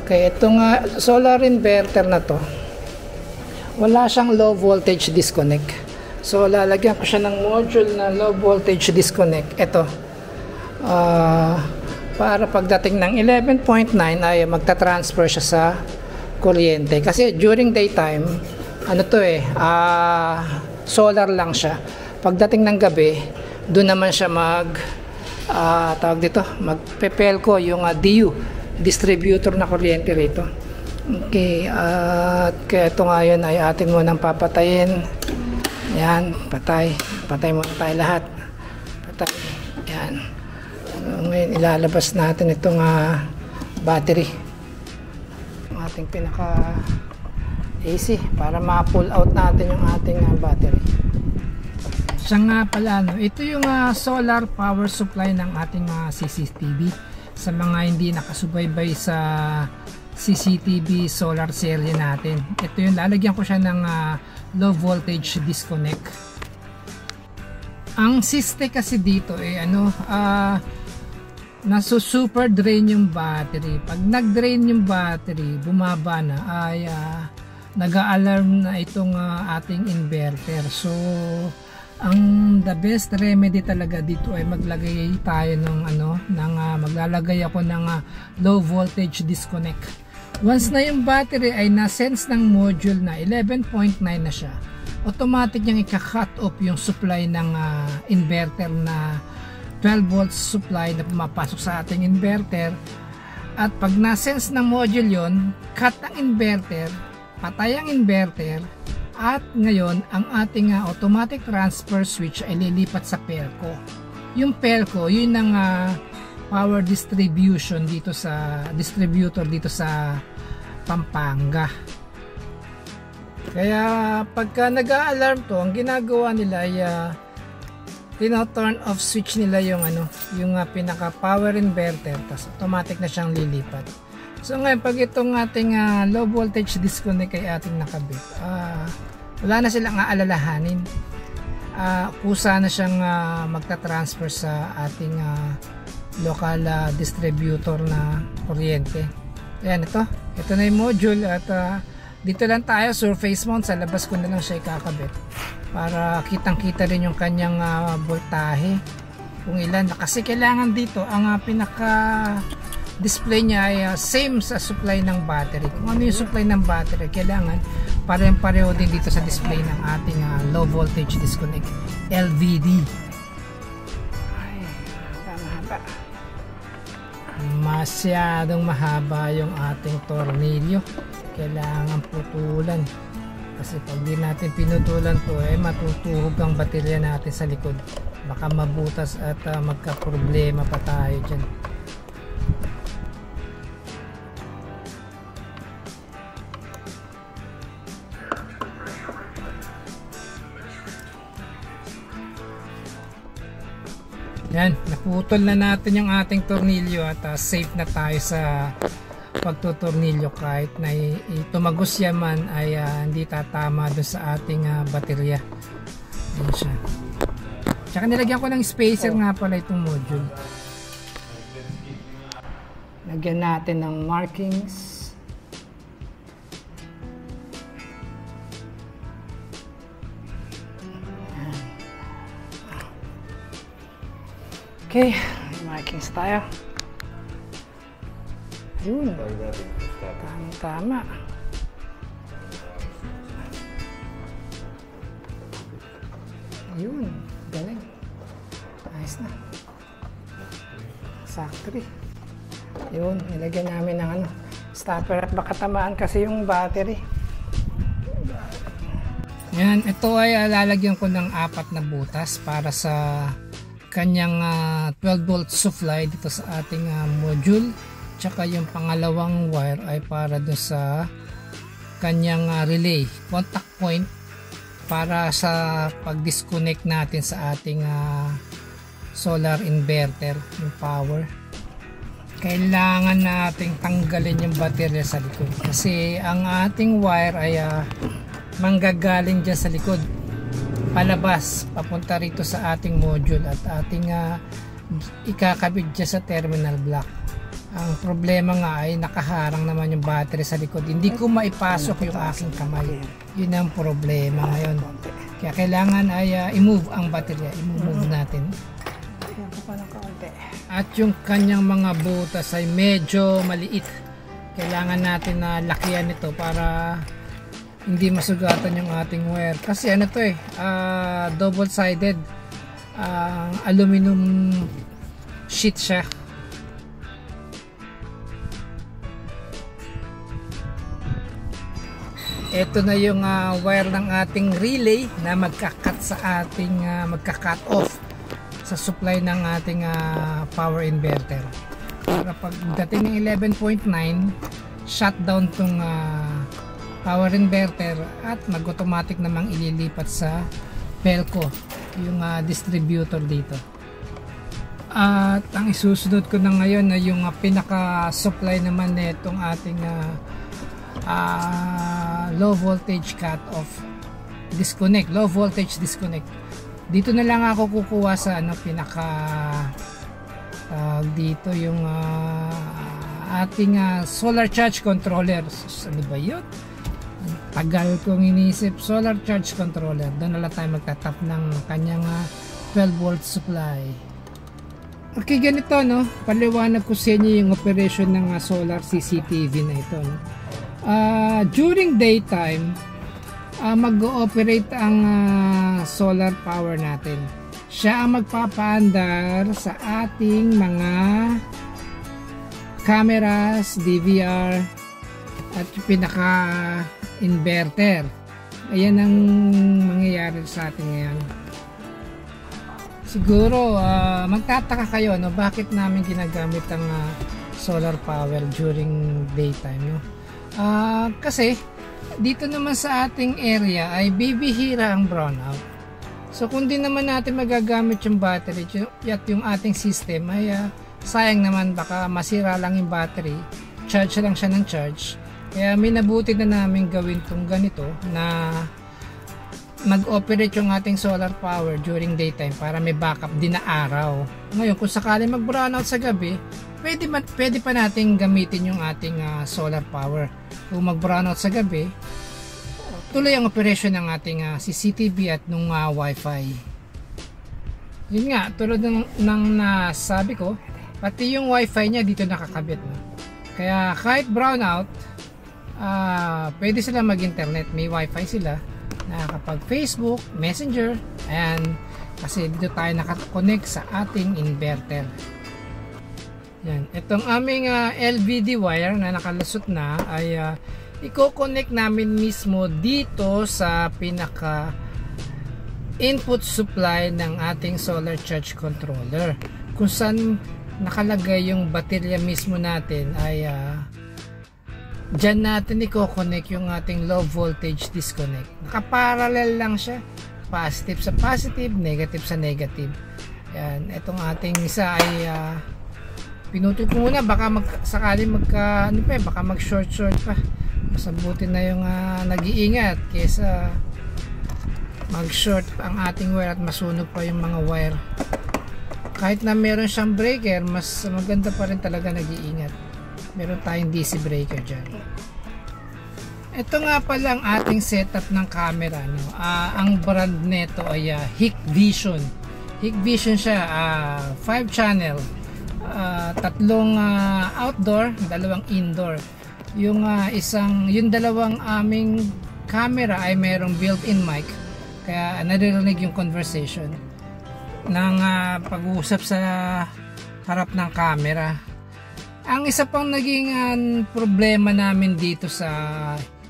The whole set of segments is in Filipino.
Okay, itong solar inverter na to, wala siyang low voltage disconnect. So lalagyan ko siya ng module na low voltage disconnect. Ito, para pagdating ng 11.9 ay magta-transfer siya sa kuryente. Kasi during daytime, ano to solar lang siya. Pagdating ng gabi, doon naman siya tawag dito, magpepelco yung DU, distributor na kuryente rito. Okay, kaya ito ngayon ay atin munang papatayin. Yan, patay muna tayo lahat. Patay, yan. Ngayon ilalabas natin itong battery, ang ating pinaka AC, para ma-pull out natin yung ating battery. Siya nga pala, ito yung solar power supply ng ating CCTV. Sa mga hindi nakasubaybay sa CCTV solar serye natin, ito yung lalagyan ko siya ng low voltage disconnect. Ang siste kasi dito super drain yung battery. Pag nag-drain yung battery, bumaba na, ay nag-a-alarm na itong ating inverter. So the best remedy talaga dito ay maglagay tayo maglalagay ako ng low voltage disconnect. Once na yung battery ay na-sense ng module na 11.9 na siya, automatic niyang ika-cut off yung supply ng inverter na 12 volts supply na pumapasok sa ating inverter. At pag na-sense ng module yon, cut ang inverter, patay ang inverter, at ngayon ang ating automatic transfer switch ay lilipat sa PERCO. Yung PERCO, yun ang power distribution dito sa distributor dito sa Pampanga. Kaya pagka nag-a-alarm to, ang ginagawa nila ay turn off switch nila yung pinaka power inverter, tapos automatic na siyang lilipat. So ngayon pag itong ating low voltage disconnect ay ating nakabit, wala na silang aalalahanin. Kusa na siyang magta-transfer sa ating local distributor na kuryente. Ayan, ito na yung module, at dito lang tayo, surface mount, sa labas ko na lang siya ikakabit para kitang kita rin yung kanyang voltahe kung ilan. Kasi kailangan dito ang pinaka display niya ay same sa supply ng battery. Kung ano yung supply ng battery, kailangan pareho din dito sa display ng ating low voltage disconnect LVD. Ay, mahaba. Masyadong mahaba yung ating tornilyo, kailangan putulan. Kasi pag di natin pinutulan to, matutuhog ang baterya natin sa likod. Baka mabutas at magka-problema pa tayo dyan. Yan, naputol na natin yung ating tornilyo, at safe na tayo sa pagtutornilyo. Kahit na tumagos yan man ay hindi tatama doon sa ating baterya. Yan siya. Tsaka nilagyan ko ng spacer nga pala itong module. Lagyan natin ng markings. Okay, markings tayo. Yun, tama. Yun, galing. Ayos na. Sakto. Yun, nilagyan namin ng stopper, at baka tamaan kasi yung battery. Yan, ito ay lalagyan ko ng 4 na butas para sa kanyang 12 volt supply dito sa ating module. Tsaka yung pangalawang wire ay para doon sa kanyang relay contact point para sa pag-disconnect natin sa ating solar inverter, yung power. Kailangan nating tanggalin yung baterya sa likod kasi ang ating wire ay manggagaling dyan sa likod, palabas papunta rito sa ating module, at ating ikakabit dyan sa terminal block. Ang problema nga ay nakaharang naman yung battery sa likod. Hindi ko maipasok yung aking kamay. Yun ang problema ngayon. Kaya kailangan ay i-move ang baterya. I-move natin. At yung kanyang mga butas ay medyo maliit. Kailangan natin na lakihan ito para hindi masugatan yung ating wire. Kasi ano to double-sided aluminum sheet siya. Ito na yung wire ng ating relay na magka-cut sa ating magka-cut off sa supply ng ating power inverter. Para pagdating ng 11.9, shutdown tong power inverter at mag-automatic namang ililipat sa Pelco, yung distributor dito. At ang isusunod ko na ngayon na yung pinaka-supply naman nitong ating low voltage cut off disconnect, low voltage disconnect. Dito na lang ako kukuha sa pinaka dito yung ating solar charge controller. Ano ba yun? Tagal kong inisip. Solar charge controller. Doon na lang tayo magtatap ng kanyang 12 volt supply. Okay, ganito paliwanag ko sa inyo yung operation ng solar CCTV na ito during daytime mag-ooperate ang solar power natin. Siya ang magpapaandar sa ating mga cameras, DVR at pinaka inverter. Ayan ang mangyayari sa atin ngayon. Siguro magtataka kayo bakit namin ginagamit ang solar power during daytime kasi dito naman sa ating area ay bibihira ang brownout. So kung di naman natin magagamit yung battery at yung ating system ay sayang naman, baka masira lang yung battery, charge lang siya ng charge. Kaya minabuti na namin gawin tong ganito na mag-operate yung ating solar power during daytime para may backup din na araw. Ngayon kung sakali mag-brownout sa gabi, pwede pa natin gamitin yung ating solar power. Kung mag-brownout sa gabi, tuloy ang operation ng ating CCTV at nung Wi-Fi. Yun nga, tulad ng nasabi ko, pati yung Wi-Fi niya dito nakakabit. Kaya kahit brownout, pwede sila mag-internet. May Wi-Fi sila na kapag Facebook, Messenger, and kasi dito tayo nakakonect sa ating inverter. Yan. Itong aming LVD wire na nakalusot na ay i-connect namin mismo dito sa pinaka input supply ng ating solar charge controller, kung saan nakalagay yung baterya mismo natin ay dyan natin i-connect yung ating low voltage disconnect. Nakaparallel lang siya, positive sa positive, negative sa negative. Yan. Itong ating isa ay pinutol ko muna, baka sakali baka mag short pa. Mas mabuti na yung nag-iingat kaysa mag short ang ating wire at masunog pa yung mga wire. Kahit na meron siyang breaker, mas maganda pa rin talaga nag-iingat. Meron tayong DC breaker dyan. Ito nga pala ang ating setup ng camera. Ang brand nito ay Hikvision. Hikvision siya, 5 channel. 3 outdoor, 2 indoor. Yung dalawang aming camera ay merong built-in mic, kaya naririnig yung conversation ng pag-uusap sa harap ng camera. Ang isa pang naging problema namin dito sa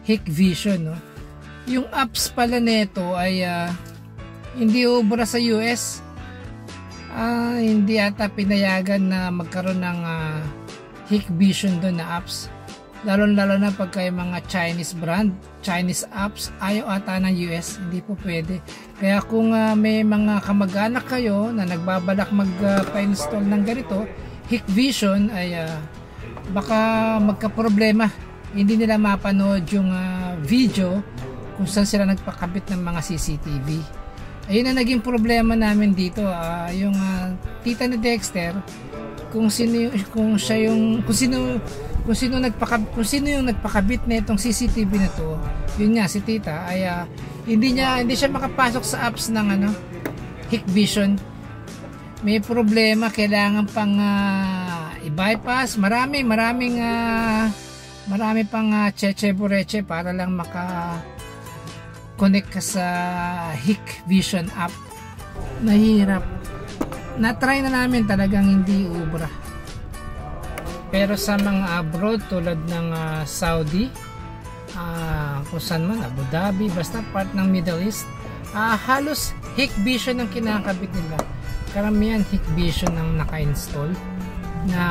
Hikvision, yung apps pala nito ay hindi ubra sa US. Hindi ata pinayagan na magkaroon ng Hikvision doon na apps, lalo na pagka yung mga Chinese brand, Chinese apps, ayaw ata ng US, hindi po pwede. Kaya kung may mga kamag-anak kayo na nagbabalak magpa-install ng ganito Hikvision, ay baka magka-problema, hindi nila mapanood yung video kung saan sila nagpakabit ng mga CCTV. Ayun na naging problema namin dito. Yung tita ni Dexter, kung sino yung, kung sino yung nagpakabit na itong CCTV na to. Yun nga si tita ay hindi siya makapasok sa apps ng Hikvision. May problema, kailangan pang i-bypass. Marami pang cheche-bureche para lang maka-connect ka sa Hikvision app. Nahirap. Na-try na namin, talagang hindi ubra. Pero sa mga abroad tulad ng Saudi, kung saan man, Abu Dhabi, basta part ng Middle East, halos Hikvision ang kinakabit nila. Karamihan Hikvision ang naka-install na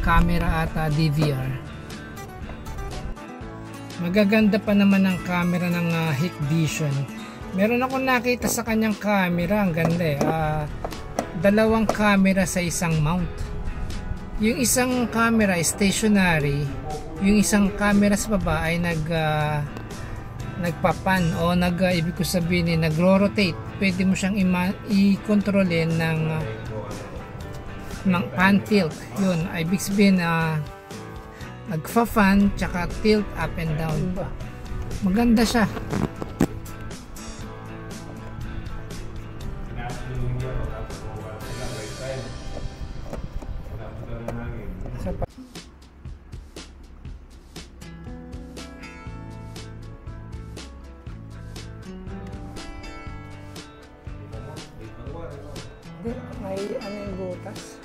camera at DVR. Magaganda pa naman ang camera ng Hikvision. Meron akong nakita sa kanyang camera, ang ganda dalawang camera sa isang mount. Yung isang camera stationary, yung isang camera sa baba ay nagpapan o ibig ko sabihin nagro-rotate. Pwede mo siyang i-controlin ng pan tilt. Yun, ibig sabihin nagfa-fan tsaka tilt up and down. Maganda siya. May yung butas.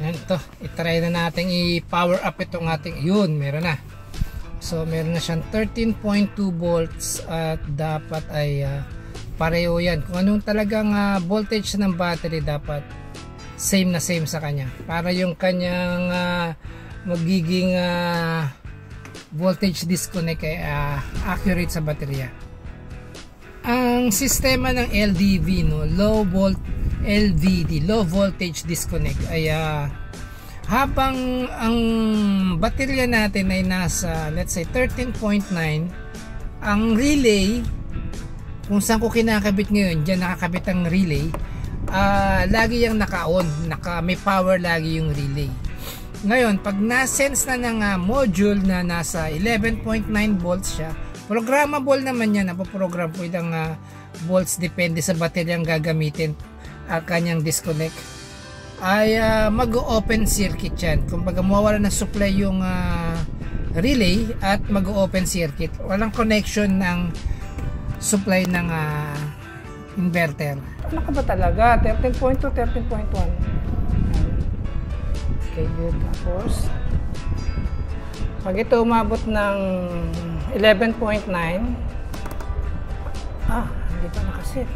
Yan, ito itry na natin i-power up itong ating, yun, meron na. So meron na siyang 13.2 volts at dapat ay pareho yan. Kung anong talagang voltage ng battery, dapat same na same sa kanya para yung kanyang magiging voltage disconnect ay accurate sa baterya. Ang sistema ng LDV, low voltage disconnect, ay habang ang baterya natin ay nasa let's say 13.9, ang relay kung saan ko kinakabit ngayon, dyan nakakabit ang relay, lagi yung naka-on, may power lagi yung relay. Ngayon, pag na-sense na ng module na nasa 11.9 volts siya, programmable naman yan, napoprogram po ilang volts, depende sa bateryang gagamitin, kanyang disconnect, ay mag-open circuit yan. Kung baga mawawala ng supply yung relay at mag-open circuit, walang connection ng supply ng inverter. Ano ka ba talaga? 13.2, 13.1. Okay, good. Tapos pag ito umabot ng 11.9, hindi pa nakaset.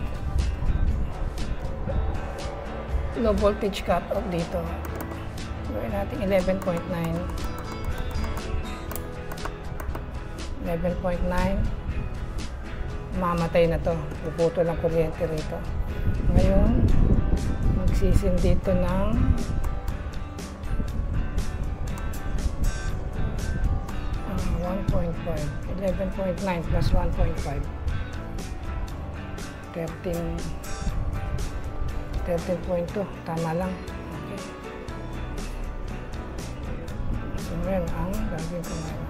Low voltage cut off dito. Gawin natin 11.9. 11.9. Mamatay na to, puputo ng kuryente rito. Ngayon magsisin dito ng 1.5, 11.9 plus 1.5, 13.2, tama lang. Okay. So ngayon ang gagawin ko ngayon,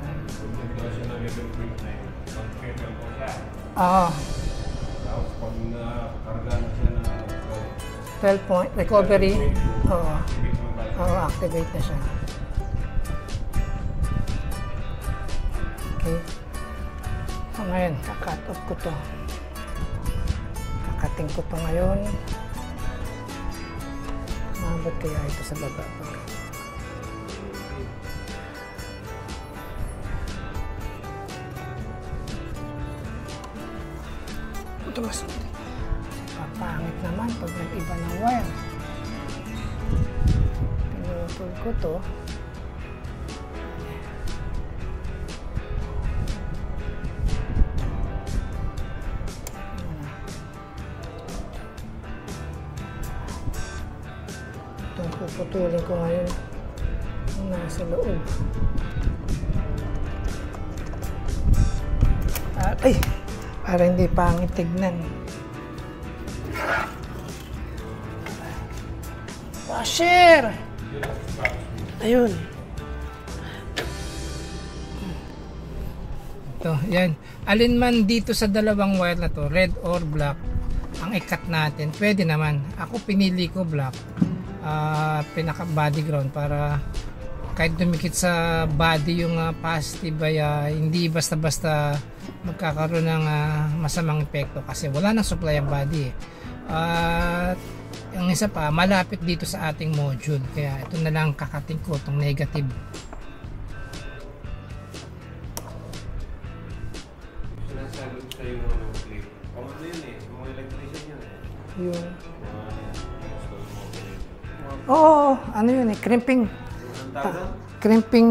tapos pag nakarga na siya na 12 point recovery, activate na siya. Okay, so ngayon kakat off ko to, kakating ko to ngayon. Mabot kaya ito sa baba pag mas papangit naman pag nag-iba ng wire. Pinutol ko to. puputulin ko ngayon yung nasa loob. Ay, para hindi pangit tignan. Washer! Ayun. Ito, yan. Alin man dito sa dalawang wire na to, red or black, ang ikat natin, pwede naman. Ako pinili ko black, pinaka body ground, para kahit dumikit sa body yung positive ay hindi basta-basta magkakaroon ng masamang epekto, kasi wala nang supply ang body eh. At yung isa pa, malapit dito sa ating module, kaya ito na lang kakating ko, itong negative. Sinasagot sa yung ano clip. Ano yun eh, mga electrician yun eh. Yung oo, ano yun eh, crimping. Crimping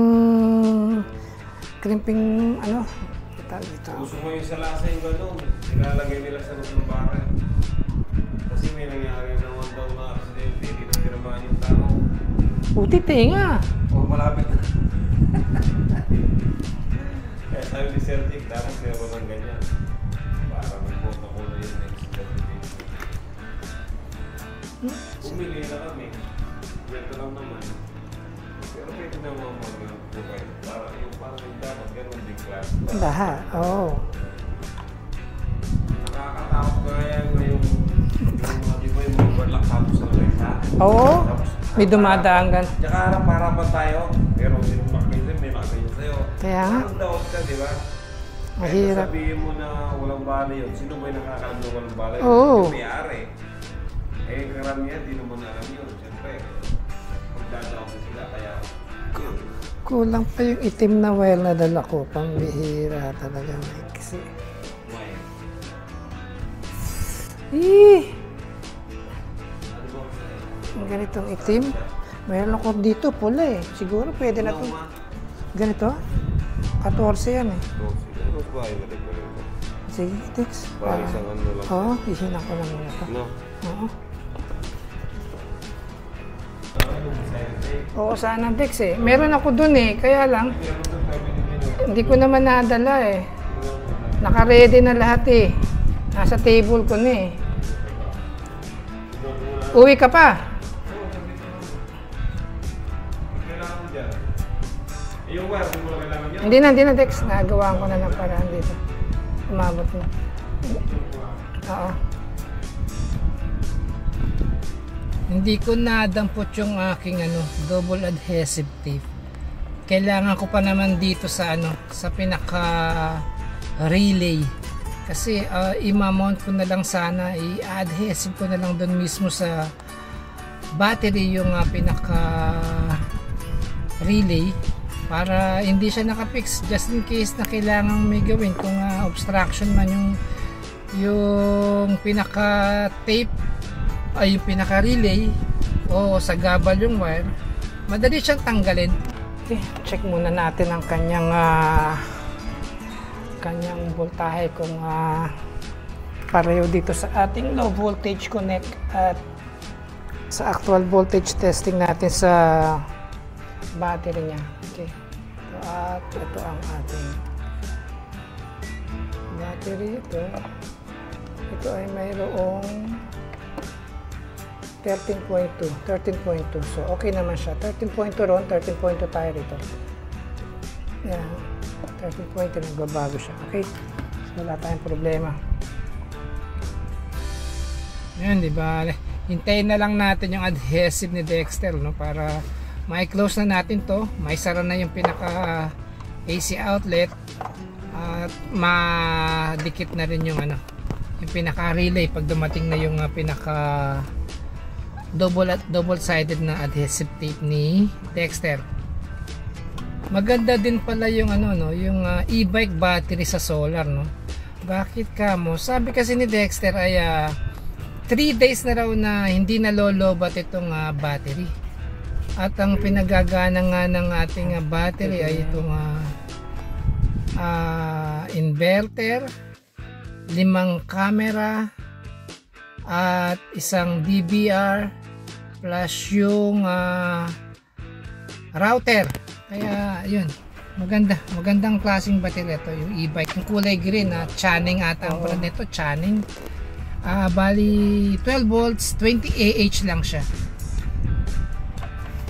ano, ito. Gusto mo yung sa lasa yung gano'n, nilalagay nila sa loob ng bahay. Kasi may nangyari na one down na aksidente, hindi na tinamaan yung tao. Puti tinga. O malapit na. Kaya sabi ni Celtic, dapat meron ng ganyan. Para mag-photo ko na yung next certification. Pumili na kami. Ito lang naman. Pero pwede na mga mag-provide. Parang yung dapat ganun din class. Lahat, oo. Nakakatakot ko yan yung di ba yung overlock tapos na rin ha? Oo, may dumadaan gan. Tsaka harap-harapan tayo. Pero yung makita may nakakayo sa'yo. Kaya nga. Anong daot ka, di ba? Mahirap. Sabihin mo na walang bala yun. Sino ba yung nakakalam na walang bala yun? Oo. Yung may-ari. Eh, karamihan, di naman alam yun. Siyempre, magdadaw ko sila. Kaya, yun. Kulang pa yung itim na wire na dala ko. Pambihira talaga, Mike. Kasi, Why? Ano ba ang sa'yo? ang ganitong itim. Mayroon ako dito pula eh. Siguro pwede na to. Ganito? 14 yan eh. Siguro ba yung nalagay ko? Sige, Tex. Parang isang ano lang. Oo, isinan ko lang muna to. No? Oo. Oo, sana Tex eh. Meron ako dun eh. Kaya lang, hindi ko naman nadala eh. Naka-ready na lahat eh. Nasa table ko na eh. Uwi ka pa. Kailangan mo dyan. Yung wire, hindi mo kailangan yun? Hindi na Tex. Nagawaan ko na ng paraan dito. Umabot na. Oo. Hindi ko nadampot yung aking double adhesive tape. Kailangan ko pa naman dito sa sa pinaka relay. Kasi i-mount ko na lang sana, i-adhesive ko na lang doon mismo sa battery yung pinaka relay para hindi siya nakapix, just in case na kailangan may gawin kung obstruction man yung pinaka tape ay yung pinaka relay o sa gabal yung wire, madali siyang tanggalin. Okay, check muna natin ang kanyang voltahe kung pareho dito sa ating low voltage connect at sa actual voltage testing natin sa battery niya. Okay. At ito ang ating battery. Ito ay mayroong 13.2. So okay naman siya. 13.2 ron, 13.2 tayo rito. Yan. 13.2 nagbabago siya. Okay. So wala tayong problema. Yan, di ba? Hintayin na lang natin yung adhesive ni Dexter, no, para mai-close na natin to. May sara na yung pinaka AC outlet at madikit na rin yung yung pinaka relay pag dumating na yung pinaka double sided na adhesive tape ni Dexter. Maganda din pala yung yung e-bike battery sa solar, no. Bakit kamo? Sabi kasi ni Dexter ay 3 days na raw na hindi nalolobat itong battery. At ang pinagagana nga ng ating battery ay itong inverter, 5 camera at isang DVR plus yung router. Kaya yun, magandang klaseng battery ito, yung e-bike, yung kulay green na Channing ata ang brand nito, Channing. Bali 12 volts, 20 Ah lang siya.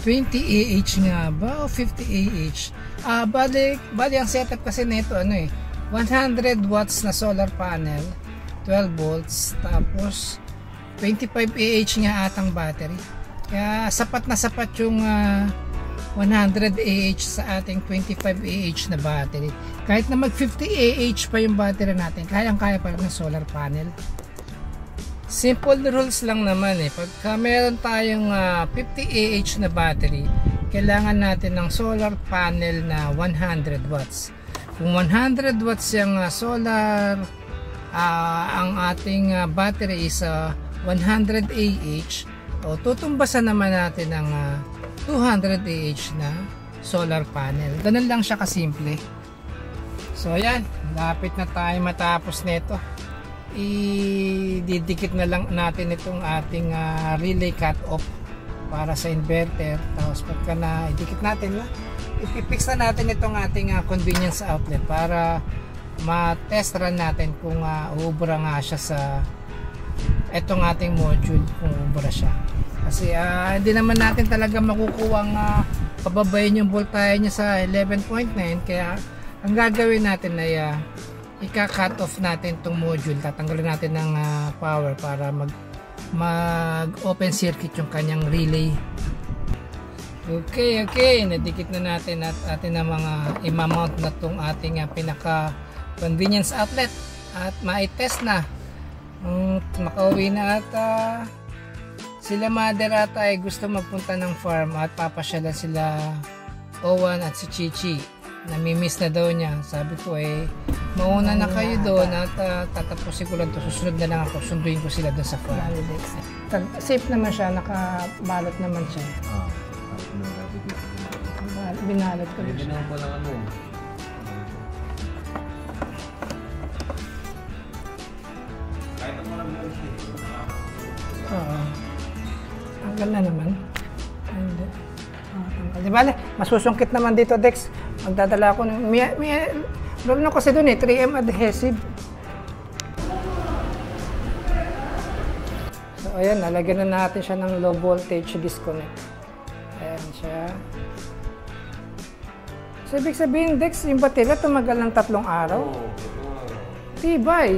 20 Ah nga ba o 50 Ah? Bali ang setup kasi nito 100 watts na solar panel, 12 volts, tapos 25 Ah nga atang battery. Kaya sapat na sapat yung 100 Ah sa ating 25 Ah na battery. Kahit na mag 50 Ah pa yung battery natin, kayang-kaya pa rin ng solar panel. Simple rules lang naman pagka meron tayong 50 Ah na battery, kailangan natin ng solar panel na 100 watts. Kung 100 watts yung solar, ang ating battery is 100 Ah, o tutumbasan naman natin ng 200 Ah na solar panel. Ganun lang siya kasimple. So ayan, lapit na tayo matapos nito. Ididikit na lang natin itong ating relay cut off para sa inverter. Tapos pagka na idikit natin, ipipix na natin itong ating convenience outlet para ma-test run natin kung uubra nga siya sa itong ating module, kung uubra siya. Kasi hindi naman natin talaga makukuha pababayin yung voltahe niya sa 11.9, kaya ang gagawin natin ay ika-cut off natin itong module, tatanggalin natin ng power para mag open circuit yung kanyang relay. Okay, nadikit na natin at atin na mga imamount na itong ating pinaka convenience outlet at ma-test na. Makauwi na at sila mother ata ay gusto magpunta ng farm at papasyalan sila Owen at si Chichi. Namimiss na daw niya. Sabi ko mauna na kayo doon at tatapusin ko lang to, susunod na lang ako, sunduin ko sila doon sa farm. Safe naman siya, nakabalot naman siya. Binalot ko Hindi siya. naman palang kahit ako lang meron siya. Oo. Tanggal na naman. Hindi. Di ba? Masusungkit naman dito, Dex. Magdadala ako ng... Meron na kasi doon 3M adhesive. So, ayan. Nalagyan na natin siya ng low voltage disconnect. Ayan siya. So, ibig sabihin, Dex, yung baterya tumagal ng 3 araw. Oo, ito nga. Tibay.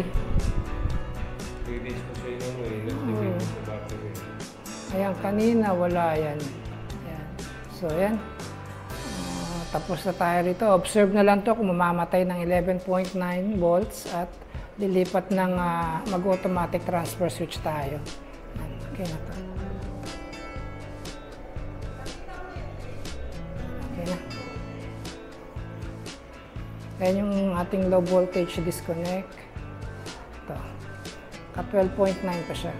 3 days ko siya nag-debate sa battery. Ayan, kanina wala yan. Ayan. So, ayan. Tapos na tayo rito. Observe na lang to kung mamamatay ng 11.9 volts at lilipat ng mag-automatic transfer switch tayo. Okay na to. Okay na. Ayan yung ating low voltage disconnect. Ito. Ka 12.9 pa siya.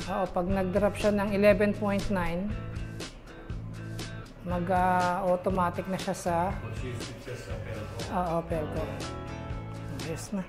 Oo, pag nag-drop siya ng 11.9, mag-automatic na siya sa... Mag-shift siya sa Pelco. Oo, Pelco. Ayos na.